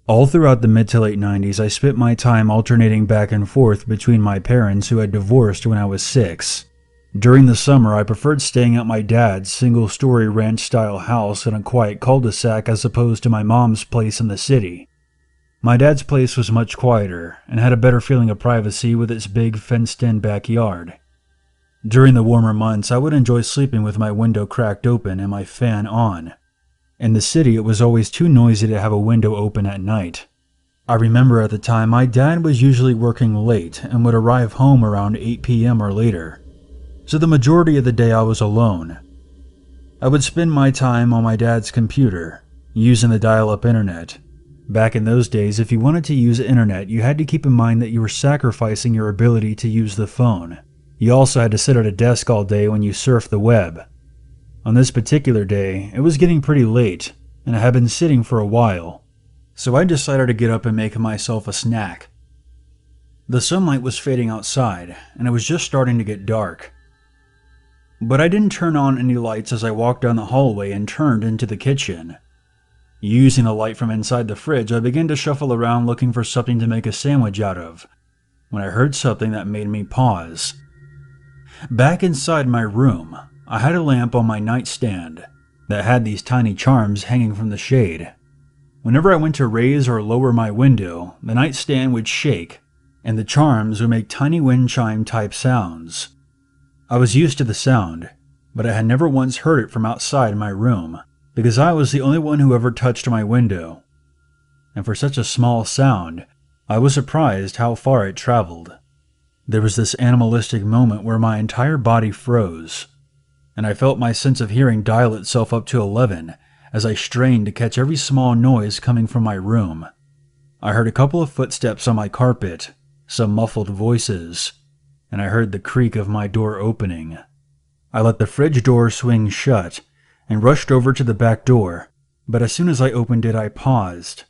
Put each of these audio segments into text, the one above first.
All throughout the mid to late 90s, I spent my time alternating back and forth between my parents who had divorced when I was 6. During the summer, I preferred staying at my dad's single-story ranch-style house in a quiet cul-de-sac as opposed to my mom's place in the city. My dad's place was much quieter and had a better feeling of privacy with its big fenced-in backyard. During the warmer months, I would enjoy sleeping with my window cracked open and my fan on. In the city, it was always too noisy to have a window open at night. I remember at the time my dad was usually working late and would arrive home around 8 p.m. or later, so the majority of the day I was alone. I would spend my time on my dad's computer, using the dial-up internet. Back in those days, if you wanted to use internet, you had to keep in mind that you were sacrificing your ability to use the phone. You also had to sit at a desk all day when you surfed the web. On this particular day, it was getting pretty late, and I had been sitting for a while, so I decided to get up and make myself a snack. The sunlight was fading outside, and it was just starting to get dark. But I didn't turn on any lights as I walked down the hallway and turned into the kitchen. Using the light from inside the fridge, I began to shuffle around looking for something to make a sandwich out of, when I heard something that made me pause. Back inside my room, I had a lamp on my nightstand that had these tiny charms hanging from the shade. Whenever I went to raise or lower my window, the nightstand would shake, and the charms would make tiny wind chime type sounds. I was used to the sound, but I had never once heard it from outside my room, because I was the only one who ever touched my window. And for such a small sound, I was surprised how far it traveled. There was this animalistic moment where my entire body froze, and I felt my sense of hearing dial itself up to 11 as I strained to catch every small noise coming from my room. I heard a couple of footsteps on my carpet, some muffled voices, and I heard the creak of my door opening. I let the fridge door swing shut and rushed over to the back door, but as soon as I opened it, I paused.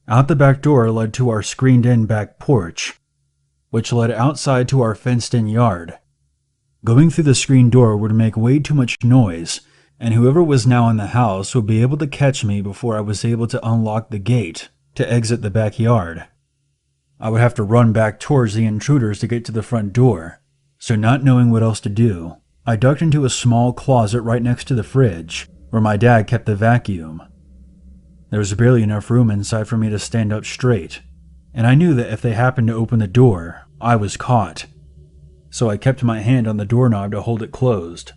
Out the back door led to our screened-in back porch, which led outside to our fenced-in yard. Going through the screen door would make way too much noise, and whoever was now in the house would be able to catch me before I was able to unlock the gate to exit the backyard. I would have to run back towards the intruders to get to the front door, so not knowing what else to do, I ducked into a small closet right next to the fridge, where my dad kept the vacuum. There was barely enough room inside for me to stand up straight, and I knew that if they happened to open the door, I was caught. So I kept my hand on the doorknob to hold it closed.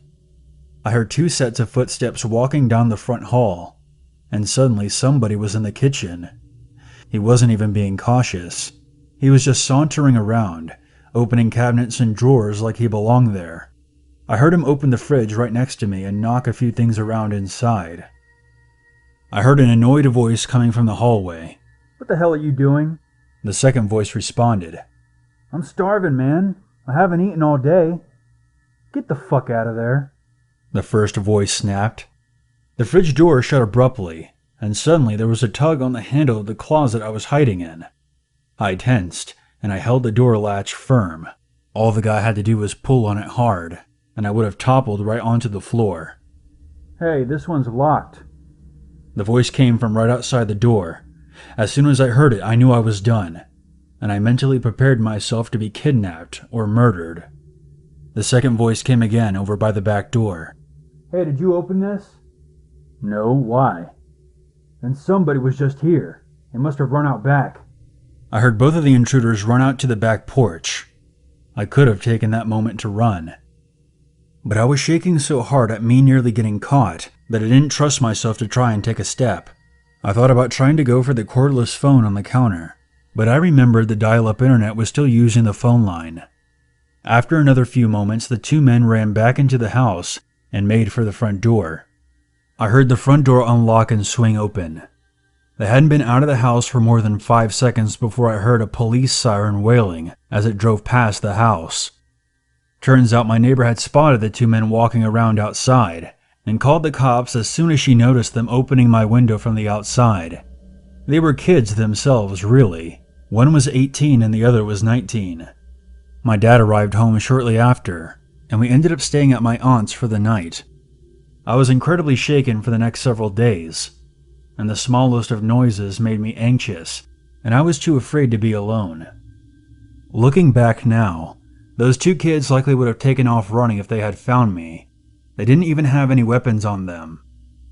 I heard 2 sets of footsteps walking down the front hall, and suddenly somebody was in the kitchen. He wasn't even being cautious. He was just sauntering around, opening cabinets and drawers like he belonged there. I heard him open the fridge right next to me and knock a few things around inside. I heard an annoyed voice coming from the hallway. "What the hell are you doing?" The second voice responded. "I'm starving, man. I haven't eaten all day. Get the fuck out of there," the first voice snapped. The fridge door shut abruptly, and suddenly there was a tug on the handle of the closet I was hiding in. I tensed, and I held the door latch firm. All the guy had to do was pull on it hard, and I would have toppled right onto the floor. "Hey, this one's locked." The voice came from right outside the door. As soon as I heard it, I knew I was done, and I mentally prepared myself to be kidnapped or murdered. The second voice came again over by the back door. "Hey, did you open this?" "No, why?" "Then somebody was just here. They must have run out back." I heard both of the intruders run out to the back porch. I could have taken that moment to run, but I was shaking so hard at me nearly getting caught that I didn't trust myself to try and take a step. I thought about trying to go for the cordless phone on the counter, but I remembered the dial-up internet was still using the phone line. After another few moments, the 2 men ran back into the house and made for the front door. I heard the front door unlock and swing open. They hadn't been out of the house for more than 5 seconds before I heard a police siren wailing as it drove past the house. Turns out my neighbor had spotted the 2 men walking around outside and called the cops as soon as she noticed them opening my window from the outside. They were kids themselves, really. One was 18 and the other was 19. My dad arrived home shortly after, and we ended up staying at my aunt's for the night. I was incredibly shaken for the next several days. and the smallest of noises made me anxious, and I was too afraid to be alone. Looking back now, those two kids likely would have taken off running if they had found me. They didn't even have any weapons on them.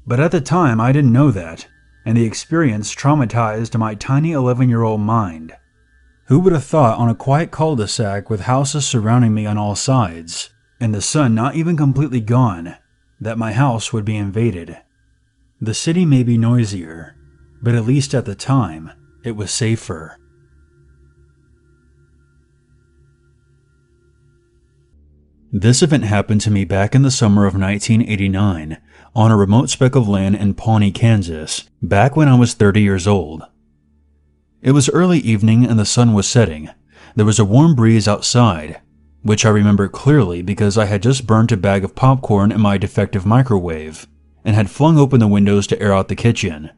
But at the time, I didn't know that, and the experience traumatized my tiny 11-year-old mind. Who would have thought on a quiet cul-de-sac with houses surrounding me on all sides, and the sun not even completely gone, that my house would be invaded? The city may be noisier, but at least at the time, it was safer. This event happened to me back in the summer of 1989, on a remote speck of land in Pawnee, Kansas, back when I was 30 years old. It was early evening and the sun was setting. There was a warm breeze outside, which I remember clearly because I had just burnt a bag of popcorn in my defective microwave, and had flung open the windows to air out the kitchen.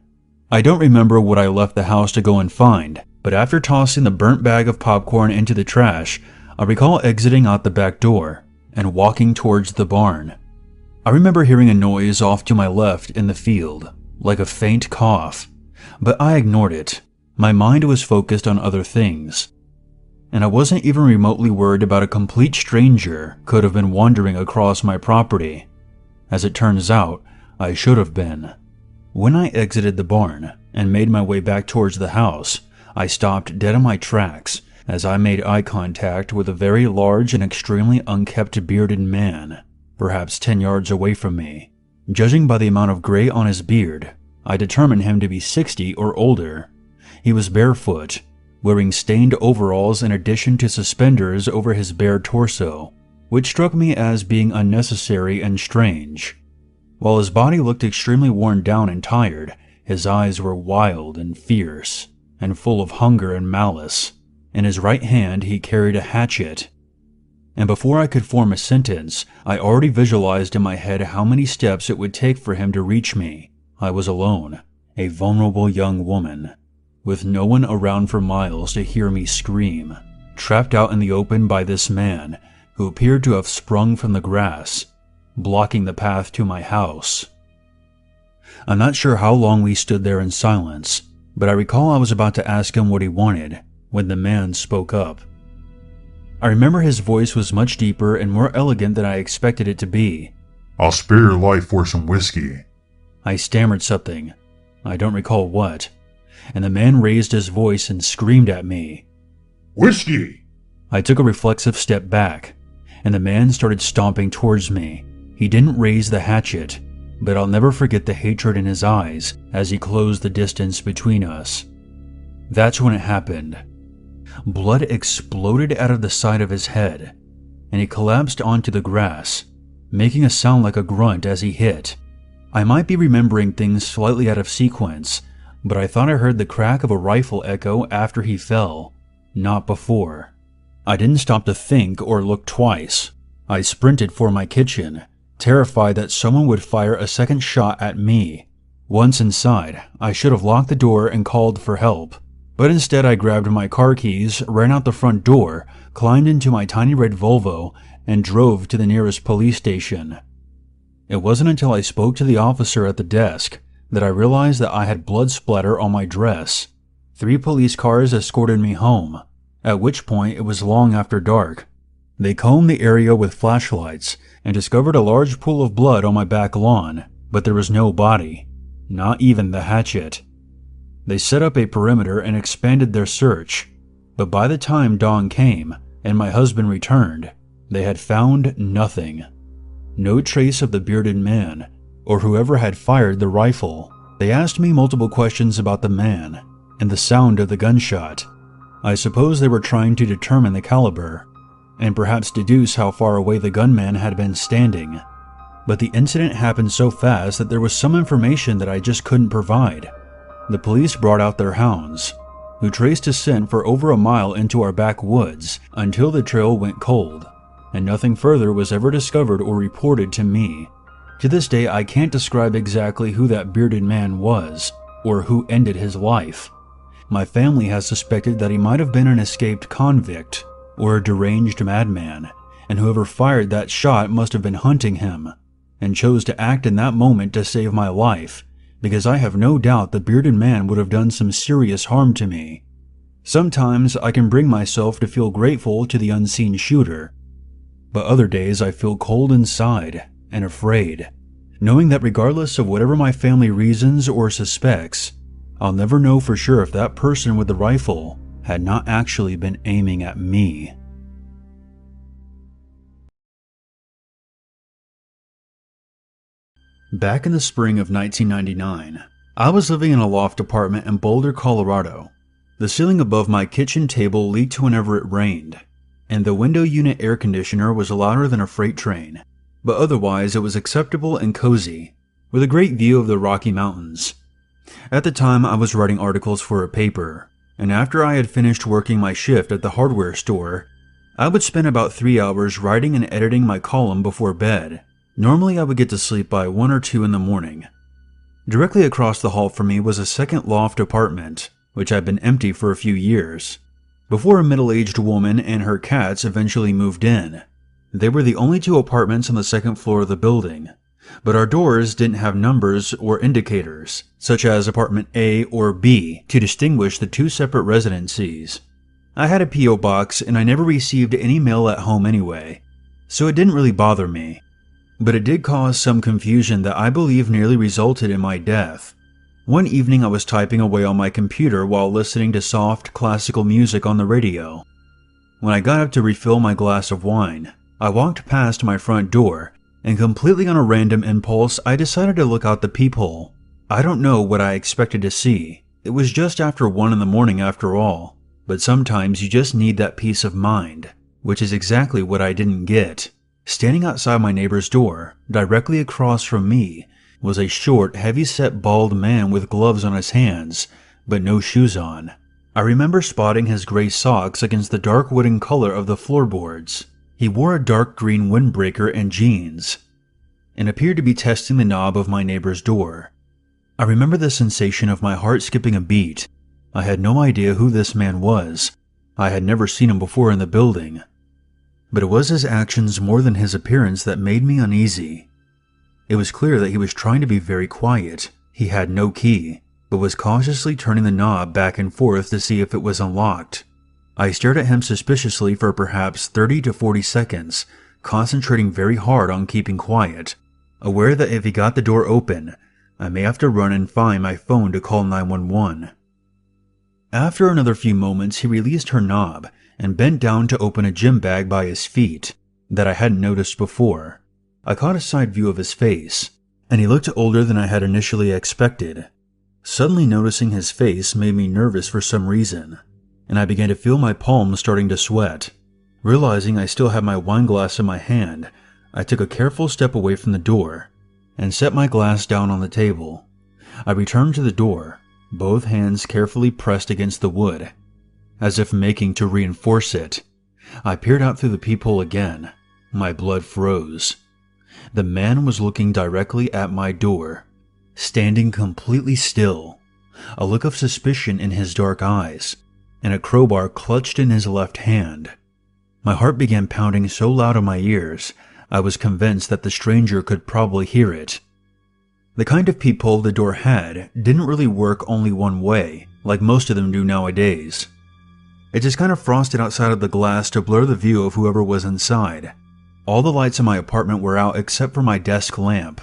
I don't remember what I left the house to go and find, but after tossing the burnt bag of popcorn into the trash, I recall exiting out the back door and walking towards the barn. I remember hearing a noise off to my left in the field, like a faint cough, but I ignored it. My mind was focused on other things, and I wasn't even remotely worried about a complete stranger could have been wandering across my property. As it turns out, I should have been. When I exited the barn and made my way back towards the house, I stopped dead in my tracks as I made eye contact with a very large and extremely unkempt bearded man, perhaps 10 yards away from me. Judging by the amount of gray on his beard, I determined him to be 60 or older. He was barefoot, wearing stained overalls in addition to suspenders over his bare torso, which struck me as being unnecessary and strange. While his body looked extremely worn down and tired, his eyes were wild and fierce, and full of hunger and malice. In his right hand he carried a hatchet. And before I could form a sentence, I already visualized in my head how many steps it would take for him to reach me. I was alone, a vulnerable young woman, with no one around for miles to hear me scream, trapped out in the open by this man who appeared to have sprung from the grass, blocking the path to my house. I'm not sure how long we stood there in silence, but I recall I was about to ask him what he wanted when the man spoke up. I remember his voice was much deeper and more elegant than I expected it to be. "I'll spare your life for some whiskey." I stammered something, I don't recall what, and the man raised his voice and screamed at me. "Whiskey!" I took a reflexive step back, and the man started stomping towards me. He didn't raise the hatchet, but I'll never forget the hatred in his eyes as he closed the distance between us. That's when it happened. Blood exploded out of the side of his head, and he collapsed onto the grass, making a sound like a grunt as he hit. I might be remembering things slightly out of sequence, but I thought I heard the crack of a rifle echo after he fell, not before. I didn't stop to think or look twice. I sprinted for my kitchen, terrified that someone would fire a second shot at me. Once inside, I should have locked the door and called for help. But instead I grabbed my car keys, ran out the front door, climbed into my tiny red Volvo, and drove to the nearest police station. It wasn't until I spoke to the officer at the desk that I realized that I had blood splatter on my dress. 3 police cars escorted me home, at which point it was long after dark. They combed the area with flashlights and discovered a large pool of blood on my back lawn, but there was no body, not even the hatchet. They set up a perimeter and expanded their search, but by the time dawn came and my husband returned, they had found nothing. No trace of the bearded man, or whoever had fired the rifle. They asked me multiple questions about the man and the sound of the gunshot. I suppose they were trying to determine the caliber, and perhaps deduce how far away the gunman had been standing. But the incident happened so fast that there was some information that I just couldn't provide. The police brought out their hounds, who traced a scent for over a mile into our backwoods until the trail went cold, and nothing further was ever discovered or reported to me. To this day, I can't describe exactly who that bearded man was, or who ended his life. My family has suspected that he might have been an escaped convict, or a deranged madman, and whoever fired that shot must have been hunting him, and chose to act in that moment to save my life, because I have no doubt the bearded man would have done some serious harm to me. Sometimes I can bring myself to feel grateful to the unseen shooter, but other days I feel cold inside and afraid, knowing that regardless of whatever my family reasons or suspects, I'll never know for sure if that person with the rifle had not actually been aiming at me. Back in the spring of 1999, I was living in a loft apartment in Boulder, Colorado. The ceiling above my kitchen table leaked whenever it rained, and the window unit air conditioner was louder than a freight train, but otherwise it was acceptable and cozy, with a great view of the Rocky Mountains. At the time, I was writing articles for a paper, and after I had finished working my shift at the hardware store, I would spend about 3 hours writing and editing my column before bed. Normally, I would get to sleep by 1 or 2 in the morning. Directly across the hall from me was a second loft apartment, which had been empty for a few years, before a middle-aged woman and her cats eventually moved in. They were the only 2 apartments on the second floor of the building, but our doors didn't have numbers or indicators, such as apartment A or B, to distinguish the 2 separate residencies. I had a P.O. box and I never received any mail at home anyway, so it didn't really bother me. But it did cause some confusion that I believe nearly resulted in my death. One evening I was typing away on my computer while listening to soft, classical music on the radio. When I got up to refill my glass of wine, I walked past my front door, and completely on a random impulse, I decided to look out the peephole. I don't know what I expected to see. It was just after 1 in the morning after all, but sometimes you just need that peace of mind, which is exactly what I didn't get. Standing outside my neighbor's door, directly across from me, was a short, heavy-set bald man with gloves on his hands, but no shoes on. I remember spotting his gray socks against the dark wooden color of the floorboards. He wore a dark green windbreaker and jeans, and appeared to be testing the knob of my neighbor's door. I remember the sensation of my heart skipping a beat. I had no idea who this man was. I had never seen him before in the building. But it was his actions more than his appearance that made me uneasy. It was clear that he was trying to be very quiet. He had no key, but was cautiously turning the knob back and forth to see if it was unlocked. I stared at him suspiciously for perhaps 30 to 40 seconds, concentrating very hard on keeping quiet, aware that if he got the door open, I may have to run and find my phone to call 911. After another few moments, he released her knob and bent down to open a gym bag by his feet that I hadn't noticed before. I caught a side view of his face, and he looked older than I had initially expected. Suddenly noticing his face made me nervous for some reason, and I began to feel my palms starting to sweat. Realizing I still had my wine glass in my hand, I took a careful step away from the door and set my glass down on the table. I returned to the door, both hands carefully pressed against the wood, as if making to reinforce it. I peered out through the peephole again. My blood froze. The man was looking directly at my door, standing completely still, a look of suspicion in his dark eyes, and a crowbar clutched in his left hand. My heart began pounding so loud in my ears, I was convinced that the stranger could probably hear it. The kind of peephole the door had didn't really work only one way, like most of them do nowadays. It just kind of frosted outside of the glass to blur the view of whoever was inside. All the lights in my apartment were out except for my desk lamp.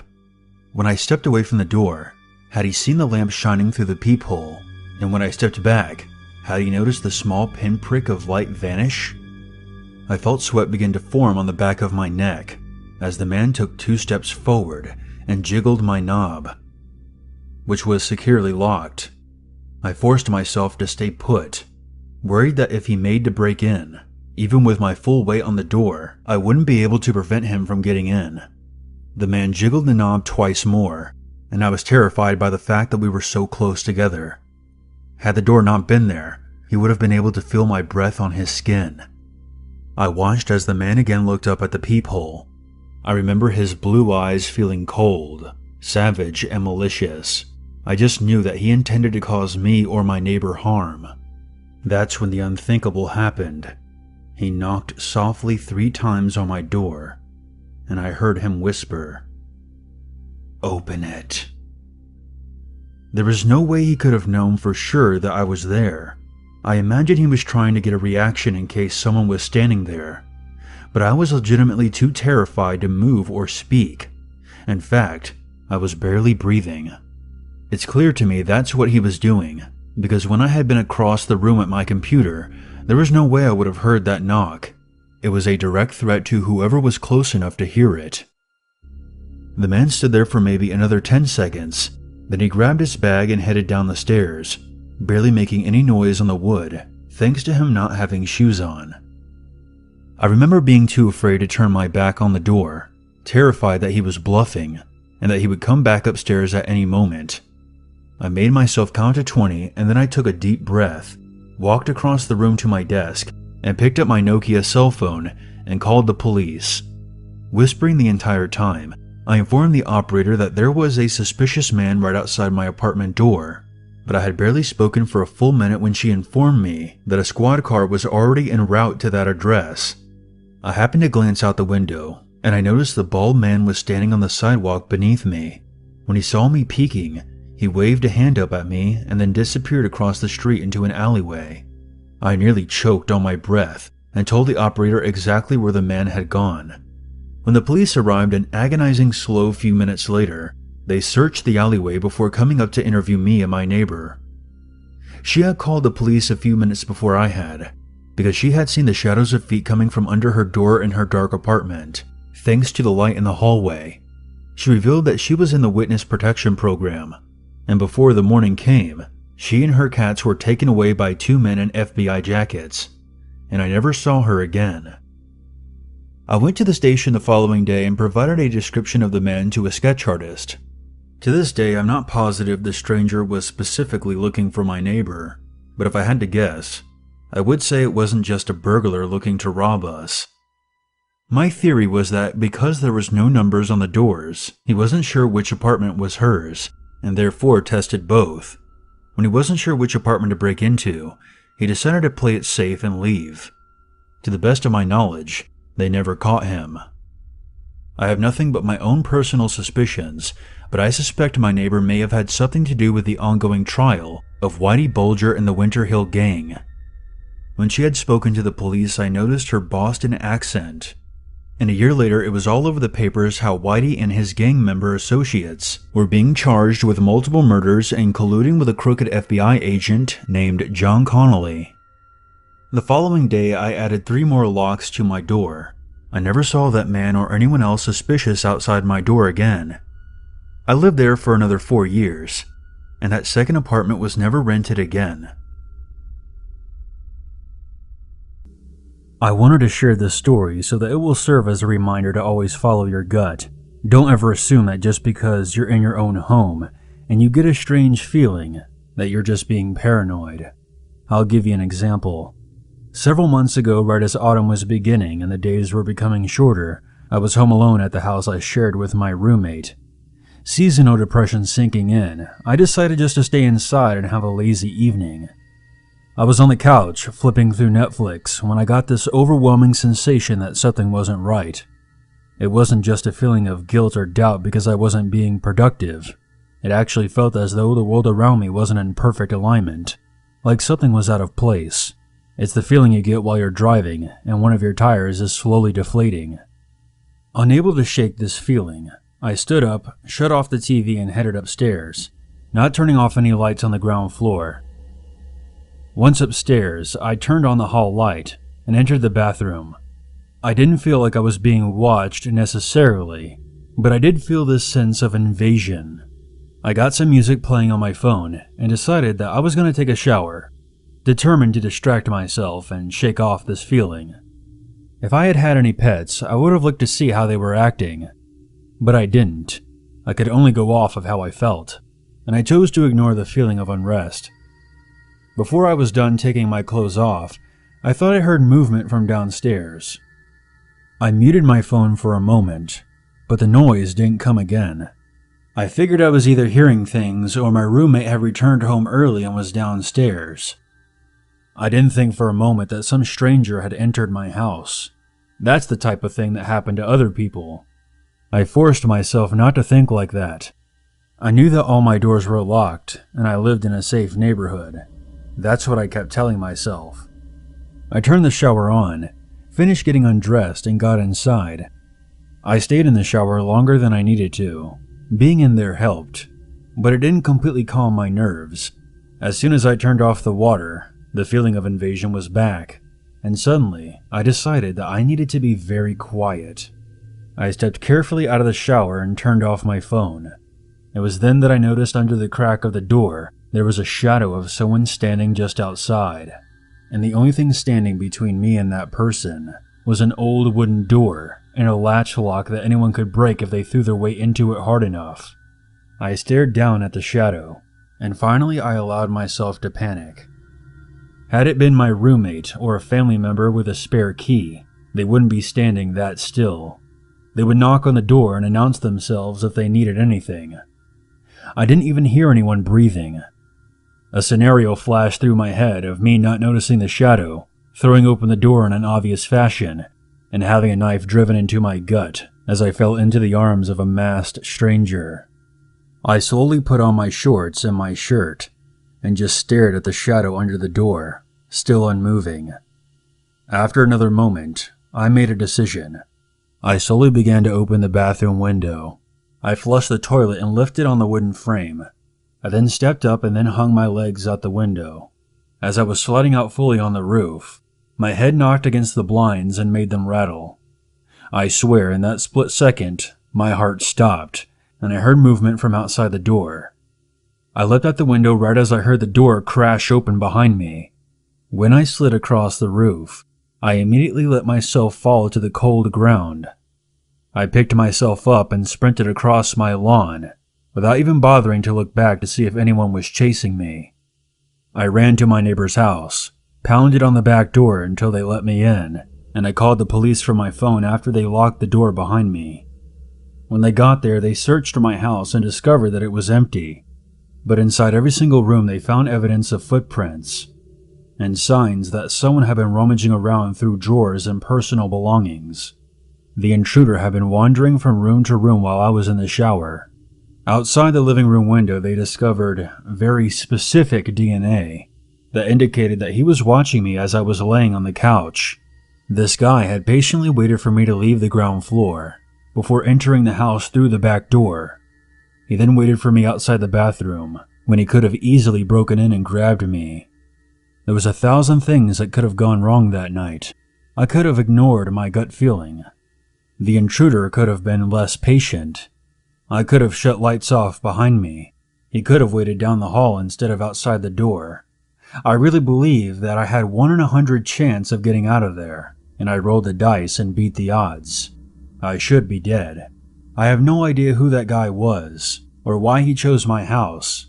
When I stepped away from the door, had he seen the lamp shining through the peephole? And when I stepped back, had he noticed the small pinprick of light vanish? I felt sweat begin to form on the back of my neck as the man took 2 steps forward and jiggled my knob, which was securely locked. I forced myself to stay put, worried that if he made to break in, even with my full weight on the door, I wouldn't be able to prevent him from getting in. The man jiggled the knob twice more, and I was terrified by the fact that we were so close together. Had the door not been there, he would have been able to feel my breath on his skin. I watched as the man again looked up at the peephole. I remember his blue eyes feeling cold, savage, and malicious. I just knew that he intended to cause me or my neighbor harm. That's when the unthinkable happened. He knocked softly 3 times on my door, and I heard him whisper, "Open it." There was no way he could have known for sure that I was there. I imagined he was trying to get a reaction in case someone was standing there, but I was legitimately too terrified to move or speak. In fact, I was barely breathing. It's clear to me that's what he was doing, because when I had been across the room at my computer, there was no way I would have heard that knock. It was a direct threat to whoever was close enough to hear it. The man stood there for maybe another 10 seconds, then he grabbed his bag and headed down the stairs, barely making any noise on the wood, thanks to him not having shoes on. I remember being too afraid to turn my back on the door, terrified that he was bluffing, and that he would come back upstairs at any moment. I made myself count to 20, and then I took a deep breath, walked across the room to my desk, and picked up my Nokia cell phone and called the police. Whispering the entire time, I informed the operator that there was a suspicious man right outside my apartment door, but I had barely spoken for a full minute when she informed me that a squad car was already en route to that address. I happened to glance out the window, and I noticed the bald man was standing on the sidewalk beneath me. When he saw me peeking, he waved a hand up at me and then disappeared across the street into an alleyway. I nearly choked on my breath and told the operator exactly where the man had gone. When the police arrived an agonizing slow few minutes later, they searched the alleyway before coming up to interview me and my neighbor. She had called the police a few minutes before I had, because she had seen the shadows of feet coming from under her door in her dark apartment, thanks to the light in the hallway. She revealed that she was in the witness protection program, and before the morning came, she and her cats were taken away by 2 men in FBI jackets, and I never saw her again. I went to the station the following day and provided a description of the man to a sketch artist. To this day, I'm not positive the stranger was specifically looking for my neighbor, but if I had to guess, I would say it wasn't just a burglar looking to rob us. My theory was that because there was no numbers on the doors, he wasn't sure which apartment was hers, and therefore tested both. When he wasn't sure which apartment to break into, he decided to play it safe and leave. To the best of my knowledge, they never caught him. I have nothing but my own personal suspicions, but I suspect my neighbor may have had something to do with the ongoing trial of Whitey Bulger and the Winter Hill Gang. When she had spoken to the police, I noticed her Boston accent, and a year later it was all over the papers how Whitey and his gang member associates were being charged with multiple murders and colluding with a crooked FBI agent named John Connolly. The following day, I added 3 more locks to my door. I never saw that man or anyone else suspicious outside my door again. I lived there for another 4 years, and that second apartment was never rented again. I wanted to share this story so that it will serve as a reminder to always follow your gut. Don't ever assume that just because you're in your own home and you get a strange feeling that you're just being paranoid. I'll give you an example. Several months ago, right as autumn was beginning and the days were becoming shorter, I was home alone at the house I shared with my roommate. Seasonal depression sinking in, I decided just to stay inside and have a lazy evening. I was on the couch, flipping through Netflix, when I got this overwhelming sensation that something wasn't right. It wasn't just a feeling of guilt or doubt because I wasn't being productive. It actually felt as though the world around me wasn't in perfect alignment, like something was out of place. It's the feeling you get while you're driving and one of your tires is slowly deflating. Unable to shake this feeling, I stood up, shut off the TV and headed upstairs, not turning off any lights on the ground floor. Once upstairs, I turned on the hall light and entered the bathroom. I didn't feel like I was being watched necessarily, but I did feel this sense of invasion. I got some music playing on my phone and decided that I was going to take a shower, determined to distract myself and shake off this feeling. If I had had any pets, I would have looked to see how they were acting, but I didn't. I could only go off of how I felt, and I chose to ignore the feeling of unrest. Before I was done taking my clothes off, I thought I heard movement from downstairs. I muted my phone for a moment, but the noise didn't come again. I figured I was either hearing things or my roommate had returned home early and was downstairs. I didn't think for a moment that some stranger had entered my house. That's the type of thing that happened to other people. I forced myself not to think like that. I knew that all my doors were locked and I lived in a safe neighborhood. That's what I kept telling myself. I turned the shower on, finished getting undressed, and got inside. I stayed in the shower longer than I needed to. Being in there helped, but it didn't completely calm my nerves. As soon as I turned off the water, the feeling of invasion was back, and suddenly I decided that I needed to be very quiet. I stepped carefully out of the shower and turned off my phone. It was then that I noticed under the crack of the door there was a shadow of someone standing just outside, and the only thing standing between me and that person was an old wooden door and a latch lock that anyone could break if they threw their weight into it hard enough. I stared down at the shadow, and finally I allowed myself to panic. Had it been my roommate or a family member with a spare key, they wouldn't be standing that still. They would knock on the door and announce themselves if they needed anything. I didn't even hear anyone breathing. A scenario flashed through my head of me not noticing the shadow, throwing open the door in an obvious fashion, and having a knife driven into my gut as I fell into the arms of a masked stranger. I slowly put on my shorts and my shirt, and just stared at the shadow under the door, still unmoving. After another moment, I made a decision. I slowly began to open the bathroom window. I flushed the toilet and lifted on the wooden frame. I then stepped up and then hung my legs out the window. As I was sliding out fully on the roof, my head knocked against the blinds and made them rattle. I swear in that split second, my heart stopped, and I heard movement from outside the door. I leapt out the window right as I heard the door crash open behind me. When I slid across the roof, I immediately let myself fall to the cold ground. I picked myself up and sprinted across my lawn, without even bothering to look back to see if anyone was chasing me. I ran to my neighbor's house, pounded on the back door until they let me in, and I called the police from my phone after they locked the door behind me. When they got there, they searched my house and discovered that it was empty, but inside every single room they found evidence of footprints, and signs that someone had been rummaging around through drawers and personal belongings. The intruder had been wandering from room to room while I was in the shower. Outside the living room window, they discovered very specific DNA that indicated that he was watching me as I was laying on the couch. This guy had patiently waited for me to leave the ground floor before entering the house through the back door. He then waited for me outside the bathroom when he could have easily broken in and grabbed me. There was 1,000 things that could have gone wrong that night. I could have ignored my gut feeling. The intruder could have been less patient. I could have shut lights off behind me. He could have waited down the hall instead of outside the door. I really believe that I had 1 in 100 chance of getting out of there, and I rolled the dice and beat the odds. I should be dead. I have no idea who that guy was, or why he chose my house,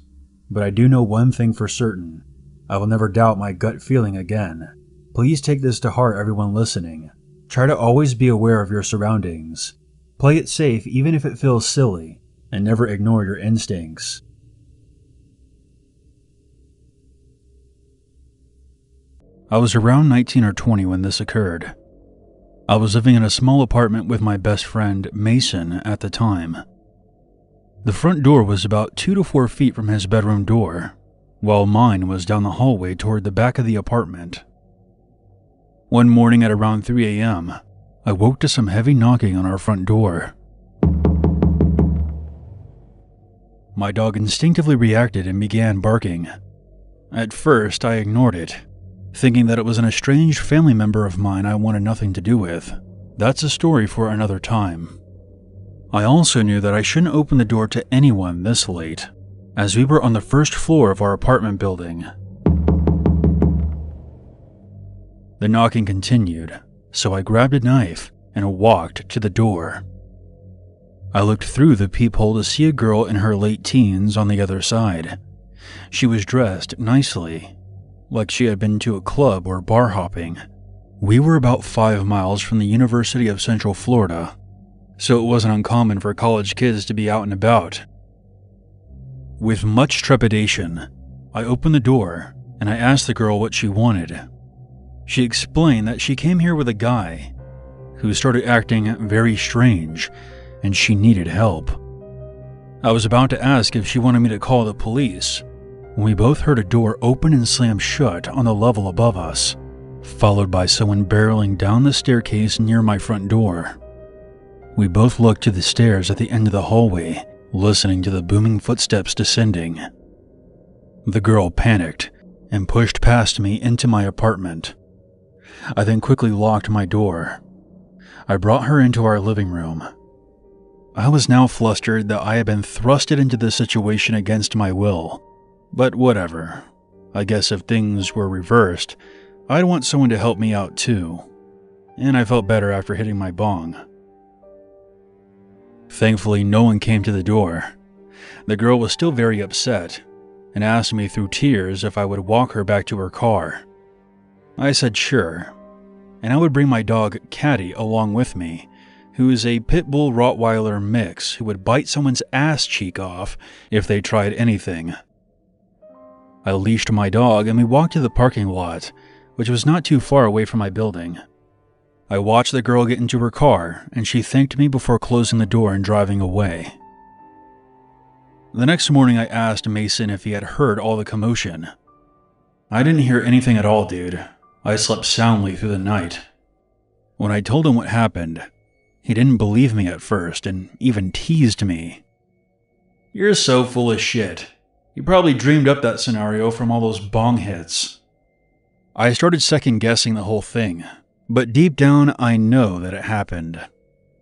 but I do know one thing for certain. I will never doubt my gut feeling again. Please take this to heart, everyone listening. Try to always be aware of your surroundings. Play it safe even if it feels silly, and never ignore your instincts. I was around 19 or 20 when this occurred. I was living in a small apartment with my best friend, Mason, at the time. The front door was about 2 to 4 feet from his bedroom door, while mine was down the hallway toward the back of the apartment. One morning at around 3 a.m., I woke to some heavy knocking on our front door. My dog instinctively reacted and began barking. At first, I ignored it, thinking that it was an estranged family member of mine I wanted nothing to do with. That's a story for another time. I also knew that I shouldn't open the door to anyone this late, as we were on the first floor of our apartment building. The knocking continued, so I grabbed a knife and walked to the door. I looked through the peephole to see a girl in her late teens on the other side. She was dressed nicely, like she had been to a club or bar hopping. We were about 5 miles from the University of Central Florida, so it wasn't uncommon for college kids to be out and about. With much trepidation, I opened the door and I asked the girl what she wanted. She explained that she came here with a guy who started acting very strange and she needed help. I was about to ask if she wanted me to call the police when we both heard a door open and slam shut on the level above us, followed by someone barreling down the staircase near my front door. We both looked to the stairs at the end of the hallway, listening to the booming footsteps descending. The girl panicked and pushed past me into my apartment. I then quickly locked my door. I brought her into our living room. I was now flustered that I had been thrusted into this situation against my will, but whatever. I guess if things were reversed, I'd want someone to help me out too, and I felt better after hitting my bong. Thankfully, no one came to the door. The girl was still very upset and asked me through tears if I would walk her back to her car. I said sure, and I would bring my dog Caddy along with me, who is a pit bull Rottweiler mix who would bite someone's ass cheek off if they tried anything. I leashed my dog and we walked to the parking lot, which was not too far away from my building. I watched the girl get into her car, and she thanked me before closing the door and driving away. The next morning I asked Mason if he had heard all the commotion. I didn't hear anything at all, dude. I slept soundly through the night. When I told him what happened, he didn't believe me at first and even teased me. You're so full of shit. You probably dreamed up that scenario from all those bong hits. I started second-guessing the whole thing, but deep down I know that it happened.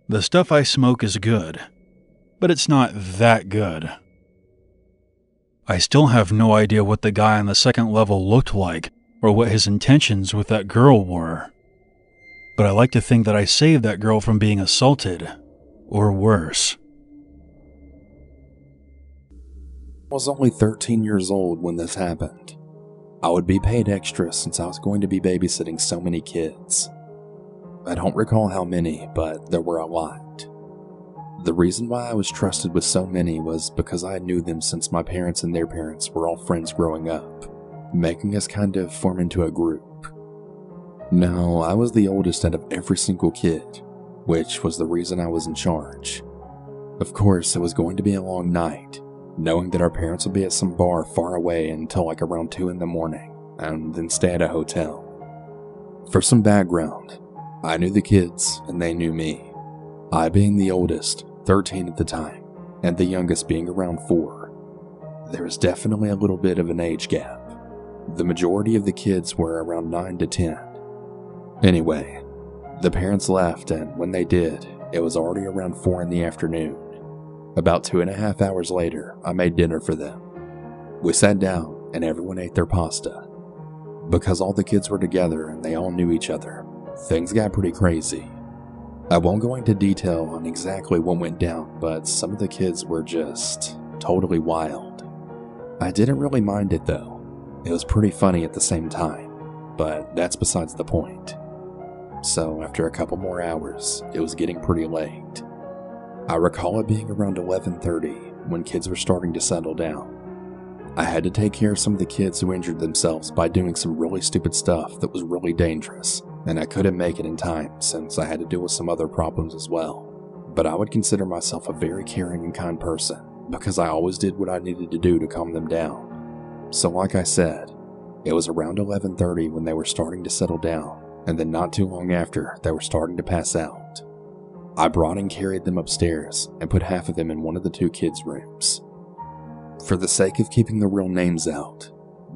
The stuff I smoke is good, but it's not that good. I still have no idea what the guy on the second level looked like or what his intentions with that girl were. But I like to think that I saved that girl from being assaulted, or worse. I was only 13 years old when this happened. I would be paid extra since I was going to be babysitting so many kids. I don't recall how many, but there were a lot. The reason why I was trusted with so many was because I knew them since my parents and their parents were all friends growing up, making us kind of form into a group. Now, I was the oldest out of every single kid, which was the reason I was in charge. Of course, it was going to be a long night, knowing that our parents would be at some bar far away until like around 2 in the morning, and then stay at a hotel. For some background, I knew the kids and they knew me. I being the oldest, 13 at the time, and the youngest being around 4. There was definitely a little bit of an age gap. The majority of the kids were around 9 to 10. Anyway, the parents left, and when they did, it was already around 4 in the afternoon. About 2.5 hours later, I made dinner for them. We sat down and everyone ate their pasta. Because all the kids were together and they all knew each other, things got pretty crazy. I won't go into detail on exactly what went down, but some of the kids were just totally wild. I didn't really mind it though. It was pretty funny at the same time, but that's besides the point. So after a couple more hours, it was getting pretty late. I recall it being around 11:30 when kids were starting to settle down. I had to take care of some of the kids who injured themselves by doing some really stupid stuff that was really dangerous, and I couldn't make it in time since I had to deal with some other problems as well. But I would consider myself a very caring and kind person because I always did what I needed to do to calm them down. So like I said, it was around 11:30 when they were starting to settle down, and then not too long after, they were starting to pass out. I brought and carried them upstairs and put half of them in one of the 2 kids' rooms. For the sake of keeping the real names out,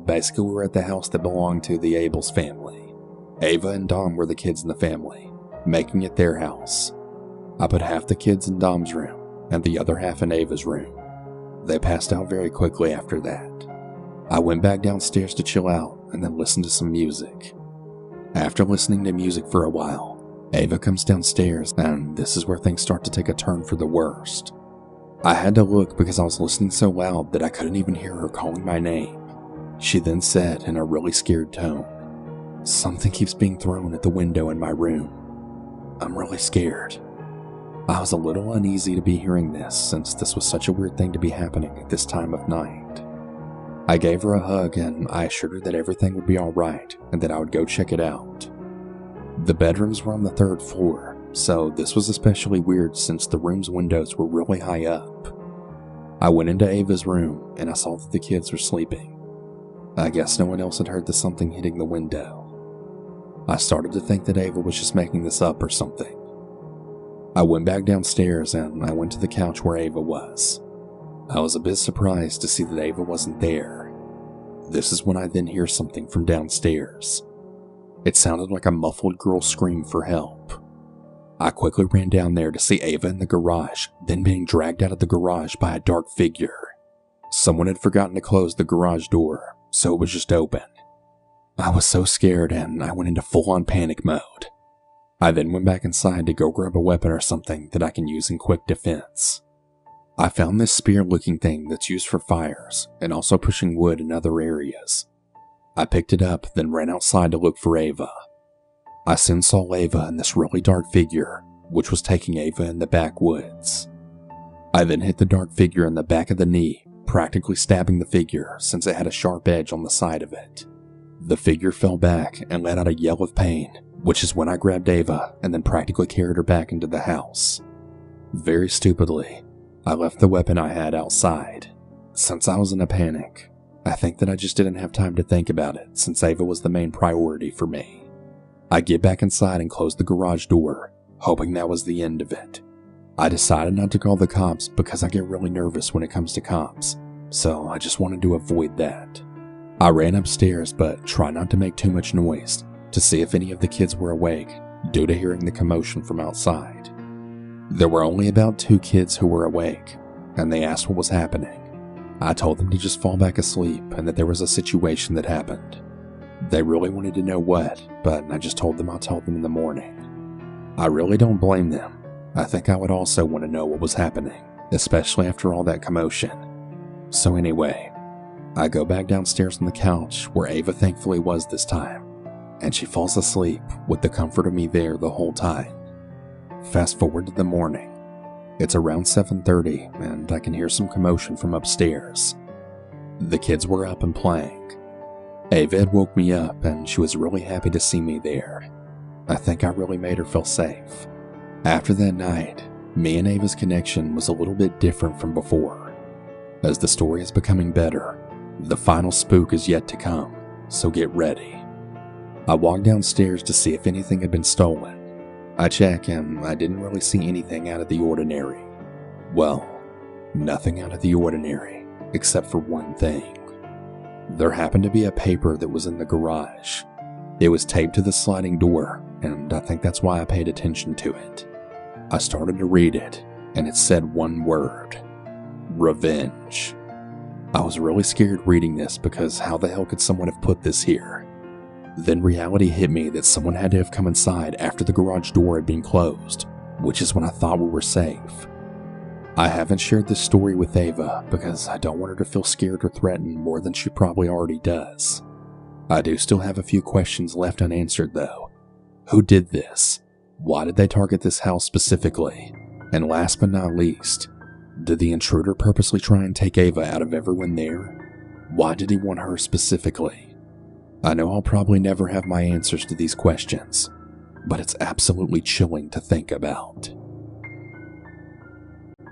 basically we were at the house that belonged to the Abels family. Ava and Dom were the kids in the family, making it their house. I put half the kids in Dom's room and the other half in Ava's room. They passed out very quickly after that. I went back downstairs to chill out and then listen to some music. After listening to music for a while, Ava comes downstairs, and this is where things start to take a turn for the worst. I had to look because I was listening so loud that I couldn't even hear her calling my name. She then said in a really scared tone, "Something keeps being thrown at the window in my room. I'm really scared." I was a little uneasy to be hearing this since this was such a weird thing to be happening at this time of night. I gave her a hug and I assured her that everything would be alright and that I would go check it out. The bedrooms were on the 3rd floor, so this was especially weird since the room's windows were really high up. I went into Ava's room and I saw that the kids were sleeping. I guess no one else had heard the something hitting the window. I started to think that Ava was just making this up or something. I went back downstairs and I went to the couch where Ava was. I was a bit surprised to see that Ava wasn't there. This is when I then hear something from downstairs. It sounded like a muffled girl scream for help. I quickly ran down there to see Ava in the garage, then being dragged out of the garage by a dark figure. Someone had forgotten to close the garage door, so it was just open. I was so scared and I went into full-on panic mode. I then went back inside to go grab a weapon or something that I can use in quick defense. I found this spear-looking thing that's used for fires and also pushing wood in other areas. I picked it up, then ran outside to look for Ava. I soon saw Ava and this really dark figure, which was taking Ava in the backwoods. I then hit the dark figure in the back of the knee, practically stabbing the figure since it had a sharp edge on the side of it. The figure fell back and let out a yell of pain, which is when I grabbed Ava and then practically carried her back into the house. Very stupidly, I left the weapon I had outside. Since I was in a panic, I think that I just didn't have time to think about it since Ava was the main priority for me. I get back inside and close the garage door, hoping that was the end of it. I decided not to call the cops because I get really nervous when it comes to cops, so I just wanted to avoid that. I ran upstairs but tried not to make too much noise to see if any of the kids were awake due to hearing the commotion from outside. There were only about 2 kids who were awake, and they asked what was happening. I told them to just fall back asleep and that there was a situation that happened. They really wanted to know what, but I just told them I'll tell them in the morning. I really don't blame them. I think I would also want to know what was happening, especially after all that commotion. So anyway, I go back downstairs on the couch where Ava thankfully was this time, and she falls asleep with the comfort of me there the whole time. Fast forward to the morning. It's around 7:30 and I can hear some commotion from upstairs. The kids were up and playing. Ava had woke me up and she was really happy to see me there. I think I really made her feel safe. After that night, me and Ava's connection was a little bit different from before. As the story is becoming better, the final spook is yet to come, so get ready. I walked downstairs to see if anything had been stolen. I checked and I didn't really see anything out of the ordinary. Well, nothing out of the ordinary, except for one thing. There happened to be a paper that was in the garage. It was taped to the sliding door, and I think that's why I paid attention to it. I started to read it, and it said one word: revenge. I was really scared reading this because how the hell could someone have put this here? Then reality hit me that someone had to have come inside after the garage door had been closed, which is when I thought we were safe. I haven't shared this story with Ava because I don't want her to feel scared or threatened more than she probably already does. I do still have a few questions left unanswered though. Who did this? Why did they target this house specifically? And last but not least, did the intruder purposely try and take Ava out of everyone there? Why did he want her specifically? I know I'll probably never have my answers to these questions, but it's absolutely chilling to think about.